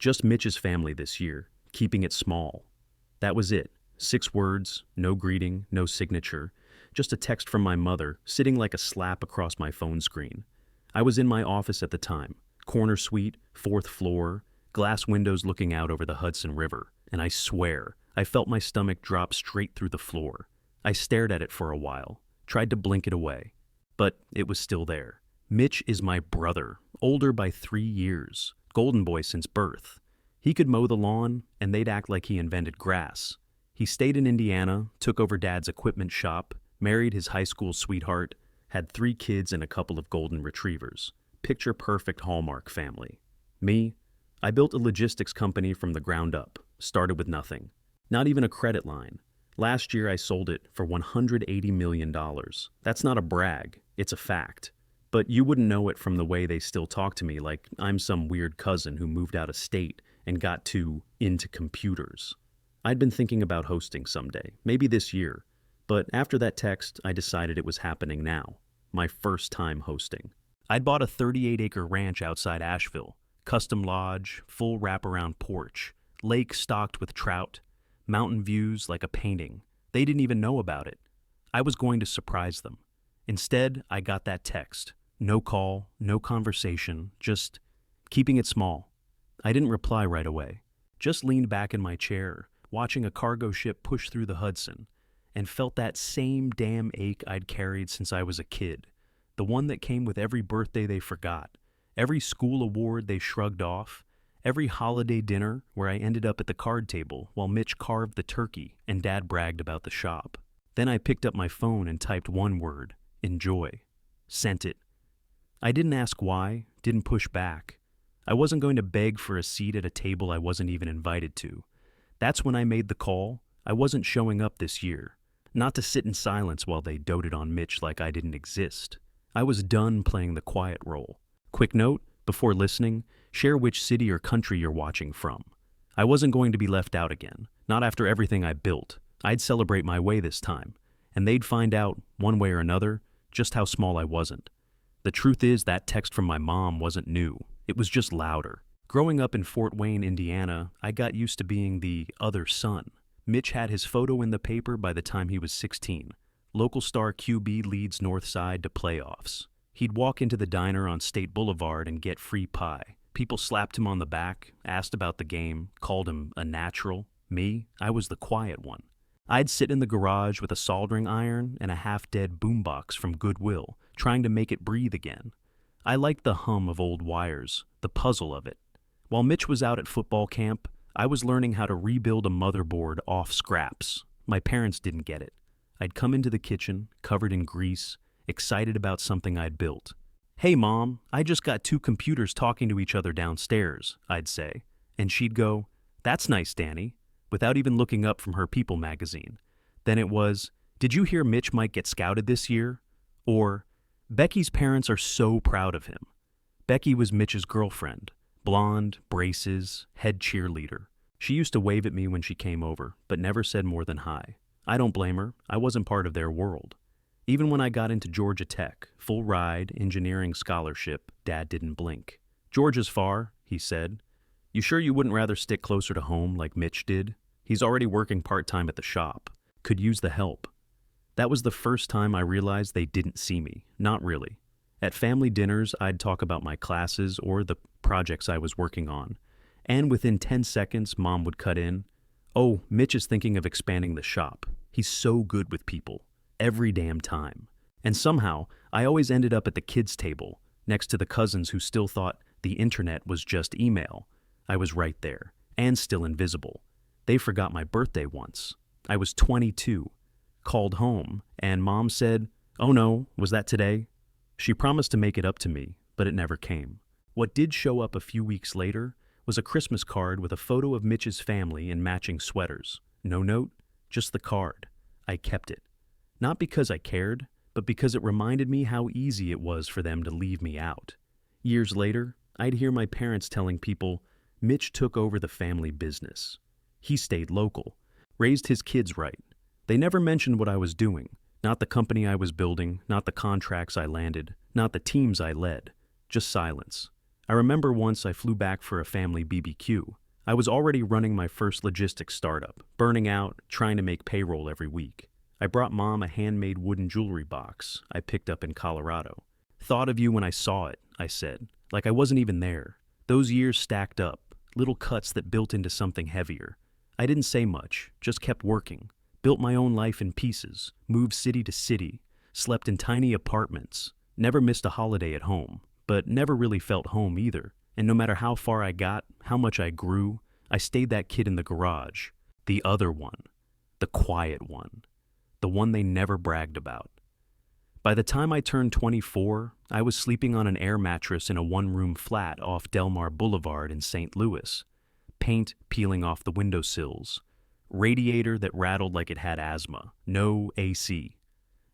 Just Mitch's family this year, keeping it small. That was it. 6 words, no greeting, no signature, just a text from my mother sitting like a slap across my phone screen. I was in my office at the time, corner suite, 4th floor, glass windows looking out over the Hudson River, and I swear, I felt my stomach drop straight through the floor. I stared at it for a while, tried to blink it away, but it was still there. Mitch is my brother, older by 3 years, golden boy since birth. He could mow the lawn, and they'd act like he invented grass. He stayed in Indiana, took over Dad's equipment shop, married his high school sweetheart, had 3 kids and a couple of golden retrievers. Picture-perfect Hallmark family. Me, I built a logistics company from the ground up, started with nothing. Not even a credit line. Last year I sold it for $180 million. That's not a brag, it's a fact. But you wouldn't know it from the way they still talk to me like I'm some weird cousin who moved out of state and got into computers. I'd been thinking about hosting someday, maybe this year, but after that text, I decided it was happening now. My first time hosting. I'd bought a 38-acre ranch outside Asheville, custom lodge, full wraparound porch, lake stocked with trout, mountain views like a painting. They didn't even know about it. I was going to surprise them. Instead, I got that text. No call, no conversation, just keeping it small. I didn't reply right away. Just leaned back in my chair, watching a cargo ship push through the Hudson, and felt that same damn ache I'd carried since I was a kid. The one that came with every birthday they forgot, every school award they shrugged off, every holiday dinner where I ended up at the card table while Mitch carved the turkey and Dad bragged about the shop. Then I picked up my phone and typed one word, enjoy. Sent it. I didn't ask why, didn't push back. I wasn't going to beg for a seat at a table I wasn't even invited to. That's when I made the call. I wasn't showing up this year. Not to sit in silence while they doted on Mitch like I didn't exist. I was done playing the quiet role. Quick note, before listening, share which city or country you're watching from. I wasn't going to be left out again, not after everything I built. I'd celebrate my way this time, and they'd find out, one way or another, just how small I wasn't. The truth is that text from my mom wasn't new. It was just louder. Growing up in Fort Wayne, Indiana, I got used to being the other son. Mitch had his photo in the paper by the time he was 16. Local star QB leads Northside to playoffs. He'd walk into the diner on State Boulevard and get free pie. People slapped him on the back, asked about the game, called him a natural. Me, I was the quiet one. I'd sit in the garage with a soldering iron and a half-dead boombox from Goodwill, trying to make it breathe again. I liked the hum of old wires, the puzzle of it. While Mitch was out at football camp, I was learning how to rebuild a motherboard off scraps. My parents didn't get it. I'd come into the kitchen, covered in grease, excited about something I'd built. "Hey, Mom, I just got 2 computers talking to each other downstairs," I'd say. And she'd go, "That's nice, Danny," without even looking up from her People magazine. Then it was, "Did you hear Mitch might get scouted this year?" Or, "Becky's parents are so proud of him." Becky was Mitch's girlfriend. Blonde, braces, head cheerleader. She used to wave at me when she came over, but never said more than hi. I don't blame her. I wasn't part of their world. Even when I got into Georgia Tech, full ride, engineering scholarship, Dad didn't blink. "Georgia's far," he said. "You sure you wouldn't rather stick closer to home like Mitch did? He's already working part-time at the shop. Could use the help." That was the first time I realized they didn't see me. Not really. At family dinners, I'd talk about my classes or the projects I was working on. And within 10 seconds, Mom would cut in, "Oh, Mitch is thinking of expanding the shop. He's so good with people. Every damn time." And somehow, I always ended up at the kids' table, next to the cousins who still thought the internet was just email. I was right there, and still invisible. They forgot my birthday once. I was 22. Called home, and Mom said, "Oh no, was that today?" She promised to make it up to me, but it never came. What did show up a few weeks later was a Christmas card with a photo of Mitch's family in matching sweaters. No note, just the card. I kept it. Not because I cared, but because it reminded me how easy it was for them to leave me out. Years later, I'd hear my parents telling people, "Mitch took over the family business. He stayed local, raised his kids right." They never mentioned what I was doing, not the company I was building, not the contracts I landed, not the teams I led, just silence. I remember once I flew back for a family BBQ. I was already running my first logistics startup, burning out, trying to make payroll every week. I brought Mom a handmade wooden jewelry box I picked up in Colorado. "Thought of you when I saw it," I said, like I wasn't even there. Those years stacked up, little cuts that built into something heavier. I didn't say much, just kept working. Built my own life in pieces, moved city to city, slept in tiny apartments, never missed a holiday at home, but never really felt home either. And no matter how far I got, how much I grew, I stayed that kid in the garage. The other one. The quiet one. The one they never bragged about. By the time I turned 24, I was sleeping on an air mattress in a one-room flat off Delmar Boulevard in St. Louis. Paint peeling off the windowsills. Radiator that rattled like it had asthma. No AC.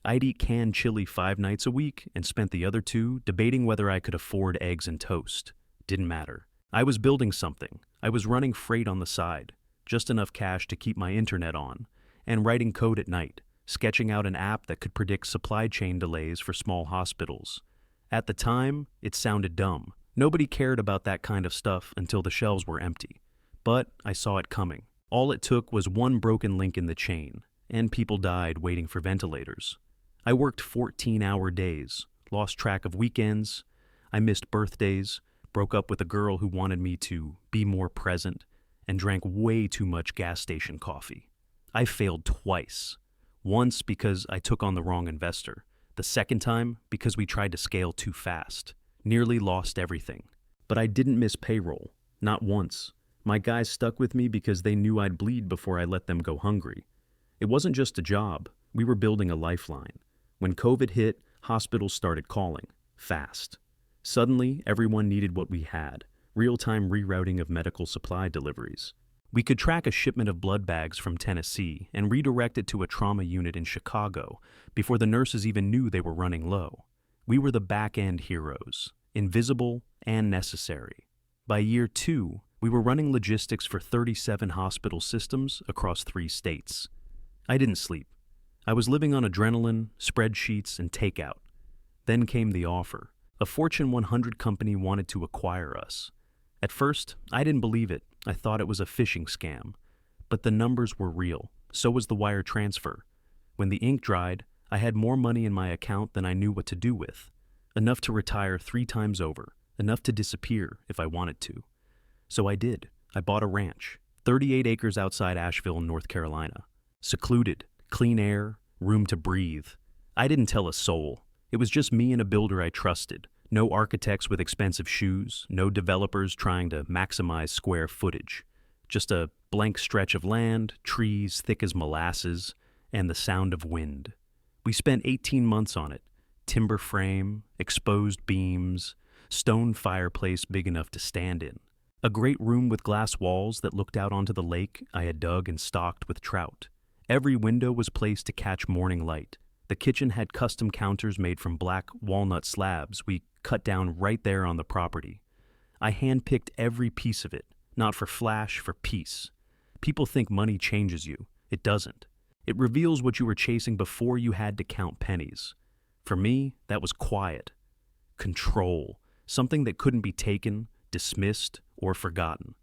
I'd eat canned chili 5 nights a week and spent the other 2 debating whether I could afford eggs and toast. Didn't matter. I was building something. I was running freight on the side, just enough cash to keep my internet on, and writing code at night, sketching out an app that could predict supply chain delays for small hospitals. At the time, it sounded dumb. Nobody cared about that kind of stuff until the shelves were empty. But I saw it coming. All it took was one broken link in the chain, and people died waiting for ventilators. I worked 14-hour days, lost track of weekends, I missed birthdays, broke up with a girl who wanted me to be more present, and drank way too much gas station coffee. I failed twice. Once because I took on the wrong investor. The second time because we tried to scale too fast. Nearly lost everything. But I didn't miss payroll. Not once. My guys stuck with me because they knew I'd bleed before I let them go hungry. It wasn't just a job. We were building a lifeline. When COVID hit, hospitals started calling. Fast. Suddenly, everyone needed what we had. Real-time rerouting of medical supply deliveries. We could track a shipment of blood bags from Tennessee and redirect it to a trauma unit in Chicago before the nurses even knew they were running low. We were the back-end heroes, invisible and necessary. By year 2, we were running logistics for 37 hospital systems across 3 states. I didn't sleep. I was living on adrenaline, spreadsheets, and takeout. Then came the offer. A Fortune 100 company wanted to acquire us. At first, I didn't believe it. I thought it was a phishing scam. But the numbers were real. So was the wire transfer. When the ink dried, I had more money in my account than I knew what to do with. Enough to retire 3 times over. Enough to disappear if I wanted to. So I did. I bought a ranch. 38 acres outside Asheville, North Carolina. Secluded, clean air, room to breathe. I didn't tell a soul. It was just me and a builder I trusted. No architects with expensive shoes, no developers trying to maximize square footage. Just a blank stretch of land, trees thick as molasses, and the sound of wind. We spent 18 months on it. Timber frame, exposed beams, stone fireplace big enough to stand in. A great room with glass walls that looked out onto the lake I had dug and stocked with trout. Every window was placed to catch morning light. The kitchen had custom counters made from black walnut slabs we cut down right there on the property. I handpicked every piece of it, not for flash, for peace. People think money changes you. It doesn't. It reveals what you were chasing before you had to count pennies. For me, that was quiet. Control. Something that couldn't be taken, dismissed, or forgotten.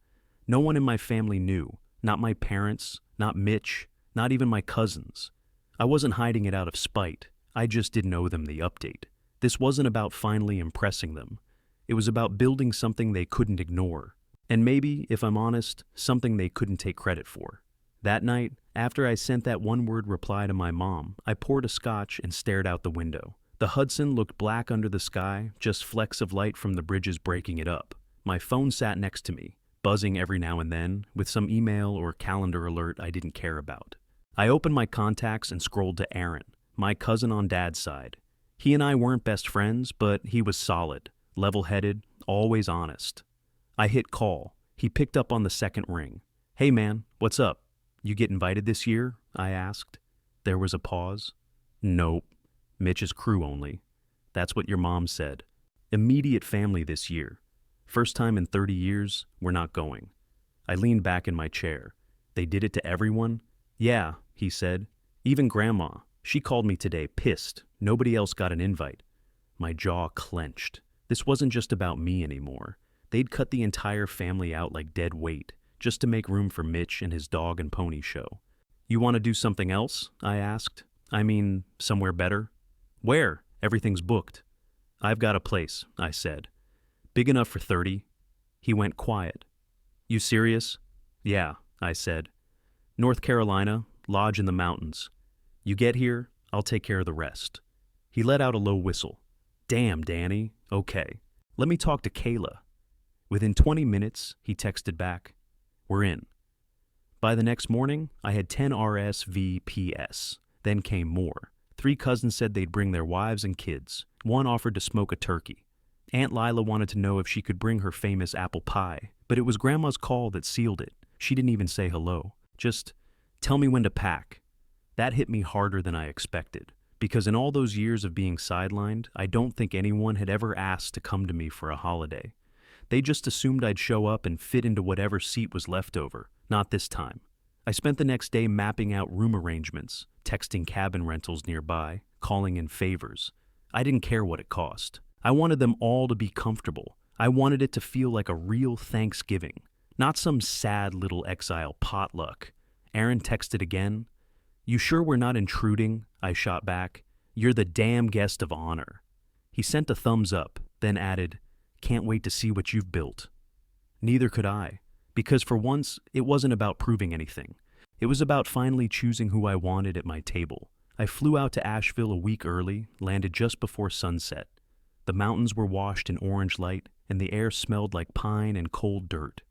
No one in my family knew. Not my parents, not Mitch, not even my cousins. I wasn't hiding it out of spite. I just didn't owe them the update. This wasn't about finally impressing them. It was about building something they couldn't ignore. And maybe, if I'm honest, something they couldn't take credit for. That night, after I sent that one-word reply to my mom, I poured a scotch and stared out the window. The Hudson looked black under the sky, just flecks of light from the bridges breaking it up. My phone sat next to me, buzzing every now and then, with some email or calendar alert I didn't care about. I opened my contacts and scrolled to Aaron, my cousin on Dad's side. He and I weren't best friends, but he was solid, level-headed, always honest. I hit call. He picked up on the second ring. "Hey man, what's up? You get invited this year?" I asked. There was a pause. "Nope. Mitch's crew only." "That's what your mom said. Immediate family this year. First time in 30 years, we're not going." I leaned back in my chair. "They did it to everyone?" "Yeah," he said. "Even Grandma. She called me today, pissed. Nobody else got an invite." My jaw clenched. This wasn't just about me anymore. They'd cut the entire family out like dead weight, just to make room for Mitch and his dog and pony show. You want to do something else? I asked. I mean, somewhere better? Where? Everything's booked. I've got a place, I said. Big enough for 30. He went quiet. You serious? Yeah, I said. North Carolina, lodge in the mountains. You get here, I'll take care of the rest. He let out a low whistle. Damn, Danny. Okay. Let me talk to Kayla. Within 20 minutes, he texted back. We're in. By the next morning, I had 10 RSVPs. Then came more. 3 cousins said they'd bring their wives and kids. 1 offered to smoke a turkey. Aunt Lila wanted to know if she could bring her famous apple pie, but it was Grandma's call that sealed it. She didn't even say hello. Just, tell me when to pack. That hit me harder than I expected, because in all those years of being sidelined, I don't think anyone had ever asked to come to me for a holiday. They just assumed I'd show up and fit into whatever seat was left over. Not this time. I spent the next day mapping out room arrangements, texting cabin rentals nearby, calling in favors. I didn't care what it cost. I wanted them all to be comfortable. I wanted it to feel like a real Thanksgiving, not some sad little exile potluck. Aaron texted again. You sure we're not intruding? I shot back. You're the damn guest of honor. He sent a thumbs up, then added, can't wait to see what you've built. Neither could I, because for once, it wasn't about proving anything. It was about finally choosing who I wanted at my table. I flew out to Asheville a week early, landed just before sunset. The mountains were washed in orange light, and the air smelled like pine and cold dirt.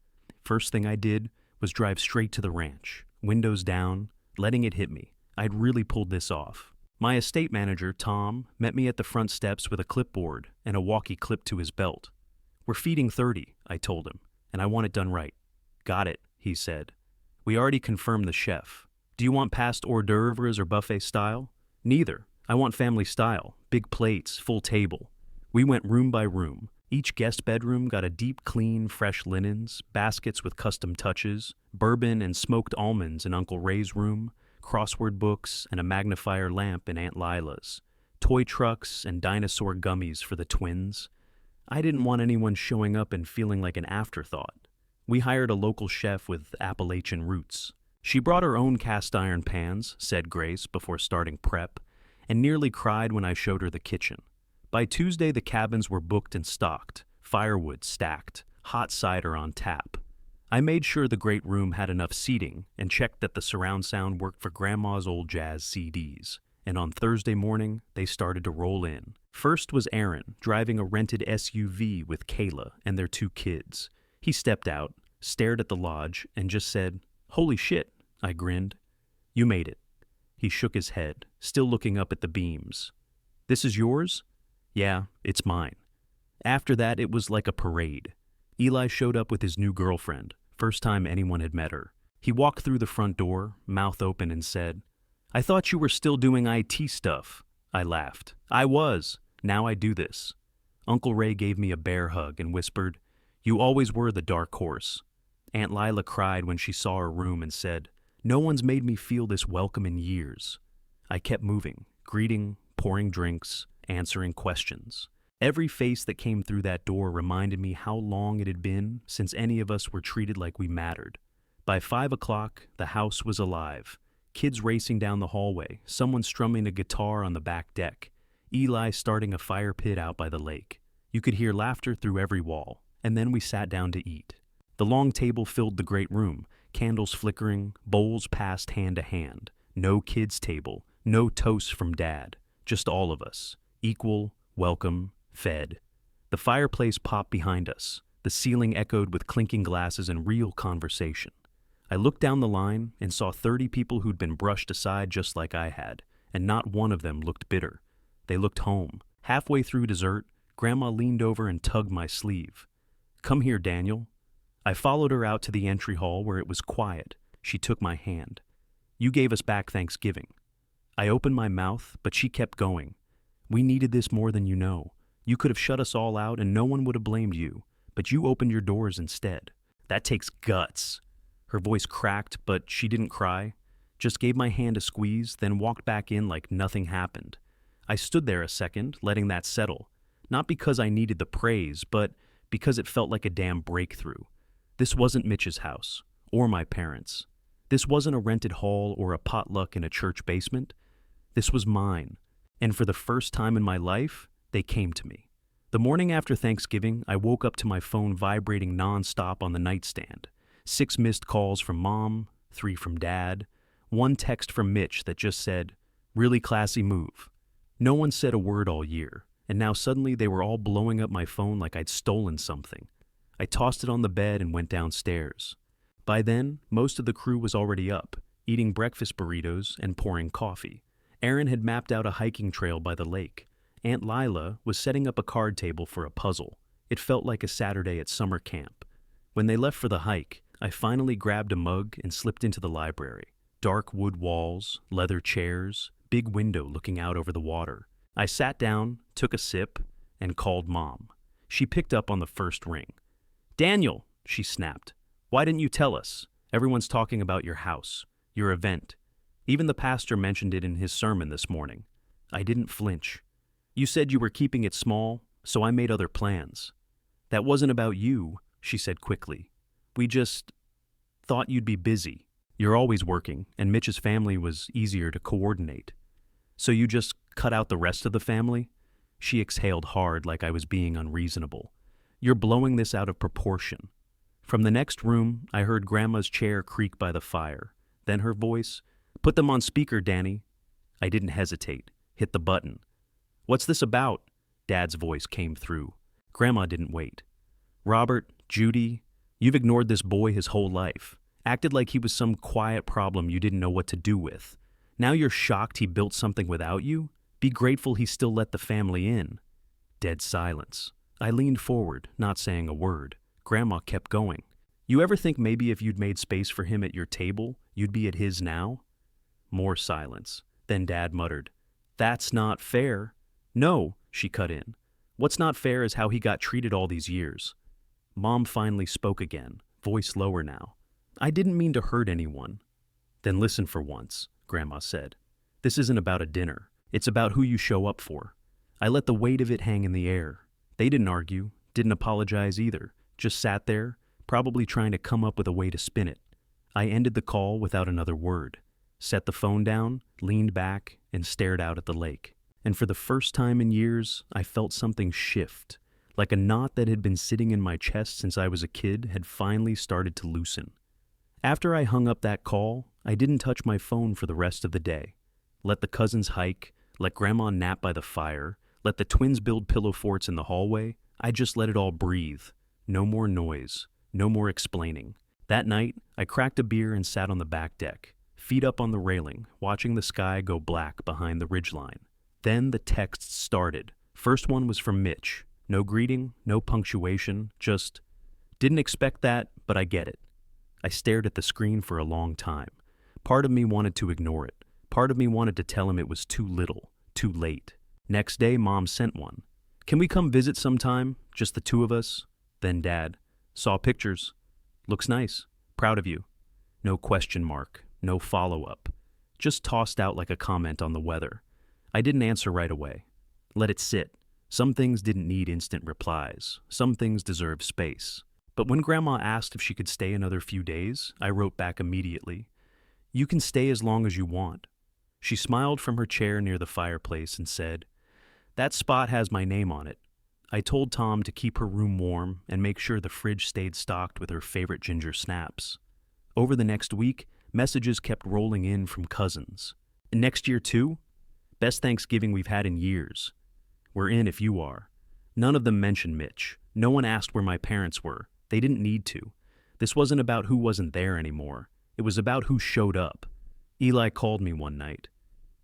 First thing I did was drive straight to the ranch, windows down, letting it hit me. I'd really pulled this off. My estate manager, Tom, met me at the front steps with a clipboard and a walkie clipped to his belt. We're feeding 30, I told him, and I want it done right. Got it, he said. We already confirmed the chef. Do you want past hors d'oeuvres or buffet style? Neither. I want family style, big plates, full table. We went room by room. Each guest bedroom got a deep clean, fresh linens, baskets with custom touches, bourbon and smoked almonds in Uncle Ray's room, crossword books and a magnifier lamp in Aunt Lila's, toy trucks and dinosaur gummies for the twins. I didn't want anyone showing up and feeling like an afterthought. We hired a local chef with Appalachian roots. She brought her own cast iron pans, said Grace before starting prep, and nearly cried when I showed her the kitchen. By Tuesday, the cabins were booked and stocked, firewood stacked, hot cider on tap. I made sure the great room had enough seating and checked that the surround sound worked for Grandma's old jazz CDs. And on Thursday morning, they started to roll in. First was Aaron, driving a rented SUV with Kayla and their 2 kids. He stepped out, stared at the lodge, and just said, "Holy shit," I grinned. "You made it." He shook his head, still looking up at the beams. "This is yours?" "Yeah, it's mine." After that, it was like a parade. Eli showed up with his new girlfriend, first time anyone had met her. He walked through the front door, mouth open, and said, "I thought you were still doing IT stuff." I laughed. "I was. Now I do this." Uncle Ray gave me a bear hug and whispered, "You always were the dark horse." Aunt Lila cried when she saw her room and said, "No one's made me feel this welcome in years." I kept moving, greeting, pouring drinks, answering questions. Every face that came through that door reminded me how long it had been since any of us were treated like we mattered. By 5 o'clock, the house was alive. Kids racing down the hallway, someone strumming a guitar on the back deck, Eli starting a fire pit out by the lake. You could hear laughter through every wall, and then we sat down to eat. The long table filled the great room, candles flickering, bowls passed hand to hand. No kids' table, no toast from Dad, just all of us, equal, welcome, fed. The fireplace popped behind us. The ceiling echoed with clinking glasses and real conversation. I looked down the line and saw 30 people who'd been brushed aside just like I had, and not one of them looked bitter. They looked home. Halfway through dessert, Grandma leaned over and tugged my sleeve. "Come here, Daniel." I followed her out to the entry hall where it was quiet. She took my hand. "You gave us back Thanksgiving." I opened my mouth, but she kept going. "We needed this more than you know. You could have shut us all out and no one would have blamed you, but you opened your doors instead. That takes guts." Her voice cracked, but she didn't cry. Just gave my hand a squeeze, then walked back in like nothing happened. I stood there a second, letting that settle. Not because I needed the praise, but because it felt like a damn breakthrough. This wasn't Mitch's house, or my parents'. This wasn't a rented hall or a potluck in a church basement. This was mine. And for the first time in my life, they came to me. The morning after Thanksgiving, I woke up to my phone vibrating nonstop on the nightstand. 6 missed calls from Mom, 3 from Dad, 1 text from Mitch that just said, "Really classy move." No one said a word all year, and now suddenly they were all blowing up my phone like I'd stolen something. I tossed it on the bed and went downstairs. By then, most of the crew was already up, eating breakfast burritos and pouring coffee. Aaron had mapped out a hiking trail by the lake. Aunt Lila was setting up a card table for a puzzle. It felt like a Saturday at summer camp. When they left for the hike, I finally grabbed a mug and slipped into the library. Dark wood walls, leather chairs, big window looking out over the water. I sat down, took a sip, and called Mom. She picked up on the first ring. "Daniel," she snapped, "why didn't you tell us? Everyone's talking about your house, your event. Even the pastor mentioned it in his sermon this morning." I didn't flinch. "You said you were keeping it small, so I made other plans." "That wasn't about you," she said quickly. "We just thought you'd be busy. You're always working, and Mitch's family was easier to coordinate. So you just cut out the rest of the family?" She exhaled hard like I was being unreasonable. "You're blowing this out of proportion." From the next room, I heard Grandma's chair creak by the fire. Then her voice, "Put them on speaker, Danny." I didn't hesitate. Hit the button. "What's this about?" Dad's voice came through. Grandma didn't wait. "Robert, Judy, you've ignored this boy his whole life. Acted like he was some quiet problem you didn't know what to do with. Now you're shocked he built something without you? Be grateful he still let the family in." Dead silence. I leaned forward, not saying a word. Grandma kept going. "You ever think maybe if you'd made space for him at your table, you'd be at his now?" More silence. Then Dad muttered, "That's not fair." "No," she cut in. "What's not fair is how he got treated all these years." Mom finally spoke again, voice lower now. "I didn't mean to hurt anyone." "Then listen for once," Grandma said. "This isn't about a dinner. It's about who you show up for." I let the weight of it hang in the air. They didn't argue, didn't apologize either, just sat there, probably trying to come up with a way to spin it. I ended the call without another word, set the phone down, leaned back, and stared out at the lake. And for the first time in years, I felt something shift, like a knot that had been sitting in my chest since I was a kid had finally started to loosen. After I hung up that call, I didn't touch my phone for the rest of the day. Let the cousins hike, let Grandma nap by the fire, let the twins build pillow forts in the hallway. I just let it all breathe. No more noise, no more explaining. That night, I cracked a beer and sat on the back deck, feet up on the railing, watching the sky go black behind the ridgeline. Then the texts started. First one was from Mitch. No greeting, no punctuation, just, "Didn't expect that, but I get it." I stared at the screen for a long time. Part of me wanted to ignore it. Part of me wanted to tell him it was too little, too late. Next day, Mom sent one. "Can we come visit sometime? Just the 2 of us?" Then Dad, "Saw pictures. Looks nice. Proud of you." No question mark, no follow-up. Just tossed out like a comment on the weather. I didn't answer right away. Let it sit. Some things didn't need instant replies. Some things deserved space. But when Grandma asked if she could stay another few days, I wrote back immediately, "You can stay as long as you want." She smiled from her chair near the fireplace and said, "That spot has my name on it." I told Tom to keep her room warm and make sure the fridge stayed stocked with her favorite ginger snaps. Over the next week, messages kept rolling in from cousins. "Next year too? Best Thanksgiving we've had in years. We're in if you are." None of them mentioned Mitch. No one asked where my parents were. They didn't need to. This wasn't about who wasn't there anymore. It was about who showed up. Eli called me one night.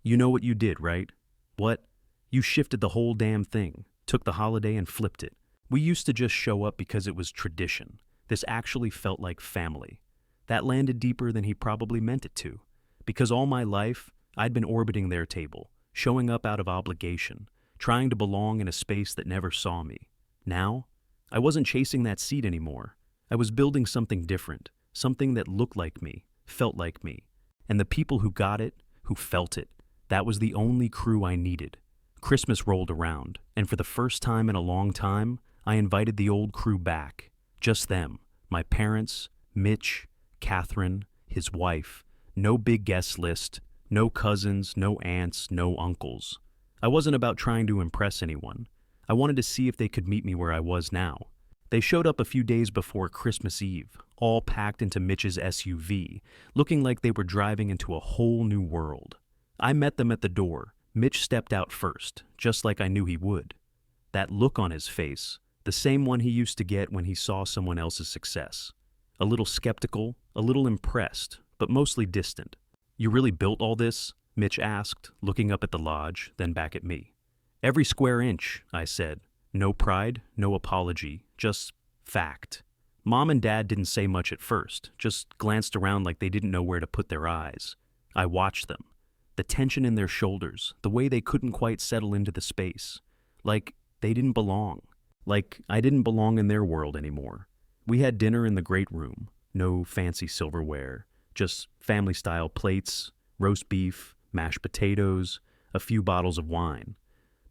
"You know what you did, right?" "What?" "You shifted the whole damn thing. Took the holiday and flipped it. We used to just show up because it was tradition. This actually felt like family." That landed deeper than he probably meant it to. Because all my life, I'd been orbiting their table, showing up out of obligation, trying to belong in a space that never saw me. Now, I wasn't chasing that seat anymore. I was building something different, something that looked like me, felt like me. And the people who got it, who felt it, that was the only crew I needed. Christmas rolled around, and for the first time in a long time, I invited the old crew back. Just them, my parents, Mitch, Catherine, his wife. No big guest list, no cousins, no aunts, no uncles. I wasn't about trying to impress anyone. I wanted to see if they could meet me where I was now. They showed up a few days before Christmas Eve, all packed into Mitch's SUV, looking like they were driving into a whole new world. I met them at the door. Mitch stepped out first, just like I knew he would. That look on his face, the same one he used to get when he saw someone else's success. A little skeptical, a little impressed, but mostly distant. "You really built all this?" Mitch asked, looking up at the lodge, then back at me. "Every square inch," I said. No pride, no apology, just fact. Mom and Dad didn't say much at first, just glanced around like they didn't know where to put their eyes. I watched them. The tension in their shoulders, the way they couldn't quite settle into the space. Like they didn't belong. Like I didn't belong in their world anymore. We had dinner in the great room. No fancy silverware. Just family-style plates, roast beef, mashed potatoes, a few bottles of wine.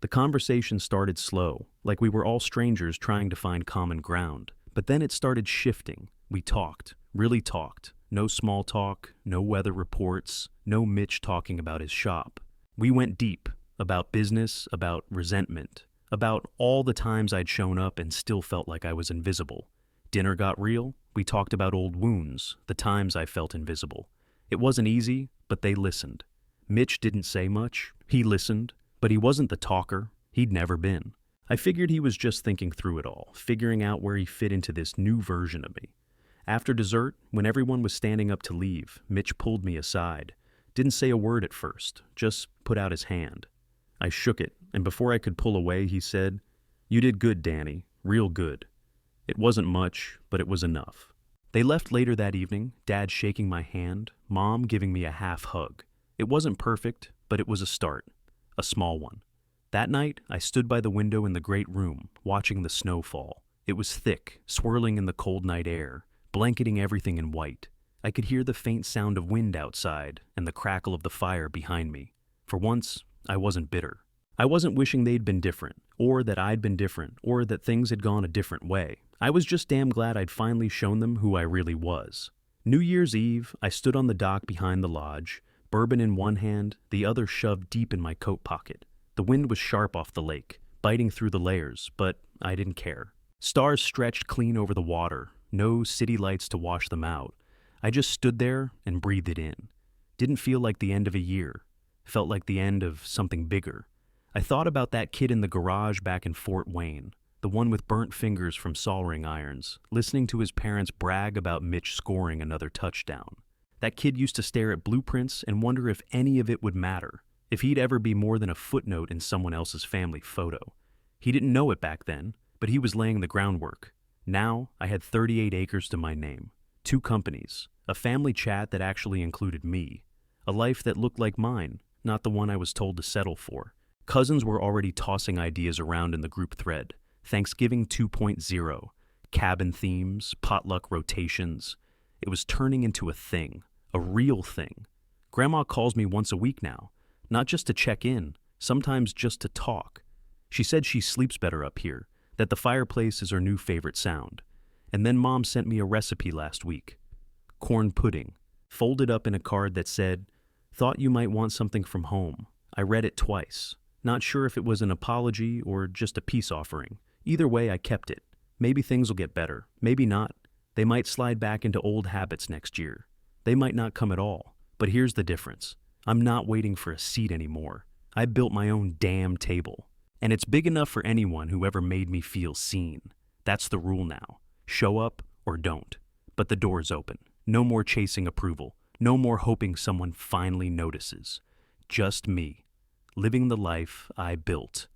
The conversation started slow, like we were all strangers trying to find common ground. But then it started shifting. We talked, really talked. No small talk, no weather reports, no Mitch talking about his shop. We went deep, about business, about resentment, about all the times I'd shown up and still felt like I was invisible. Dinner got real. We talked about old wounds, the times I felt invisible. It wasn't easy, but they listened. Mitch didn't say much. He listened, but he wasn't the talker. He'd never been. I figured he was just thinking through it all, figuring out where he fit into this new version of me. After dessert, when everyone was standing up to leave, Mitch pulled me aside. Didn't say a word at first, just put out his hand. I shook it, and before I could pull away, he said, "You did good, Danny, real good." It wasn't much, but it was enough. They left later that evening, Dad shaking my hand, Mom giving me a half hug. It wasn't perfect, but it was a start, a small one. That night, I stood by the window in the great room, watching the snow fall. It was thick, swirling in the cold night air, blanketing everything in white. I could hear the faint sound of wind outside and the crackle of the fire behind me. For once, I wasn't bitter. I wasn't wishing they'd been different, or that I'd been different, or that things had gone a different way. I was just damn glad I'd finally shown them who I really was. New Year's Eve, I stood on the dock behind the lodge, bourbon in one hand, the other shoved deep in my coat pocket. The wind was sharp off the lake, biting through the layers, but I didn't care. Stars stretched clean over the water, no city lights to wash them out. I just stood there and breathed it in. Didn't feel like the end of a year. Felt like the end of something bigger. I thought about that kid in the garage back in Fort Wayne, the one with burnt fingers from soldering irons, listening to his parents brag about Mitch scoring another touchdown. That kid used to stare at blueprints and wonder if any of it would matter, if he'd ever be more than a footnote in someone else's family photo. He didn't know it back then, but he was laying the groundwork. Now, I had 38 acres to my name, 2 companies, a family chat that actually included me, a life that looked like mine, not the one I was told to settle for. Cousins were already tossing ideas around in the group thread. Thanksgiving 2.0, cabin themes, potluck rotations. It was turning into a thing, a real thing. Grandma calls me once a week now, not just to check in, sometimes just to talk. She said she sleeps better up here, that the fireplace is her new favorite sound. And then Mom sent me a recipe last week. Corn pudding, folded up in a card that said, "Thought you might want something from home." I read it twice. Not sure if it was an apology or just a peace offering. Either way, I kept it. Maybe things will get better. Maybe not. They might slide back into old habits next year. They might not come at all. But here's the difference. I'm not waiting for a seat anymore. I built my own damn table. And it's big enough for anyone who ever made me feel seen. That's the rule now. Show up or don't. But the door's open. No more chasing approval. No more hoping someone finally notices. Just me. Living the life I built.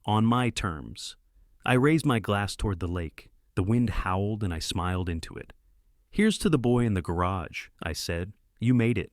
On my terms. I raised my glass toward the lake. The wind howled and I smiled into it. "Here's to the boy in the garage," I said. "You made it.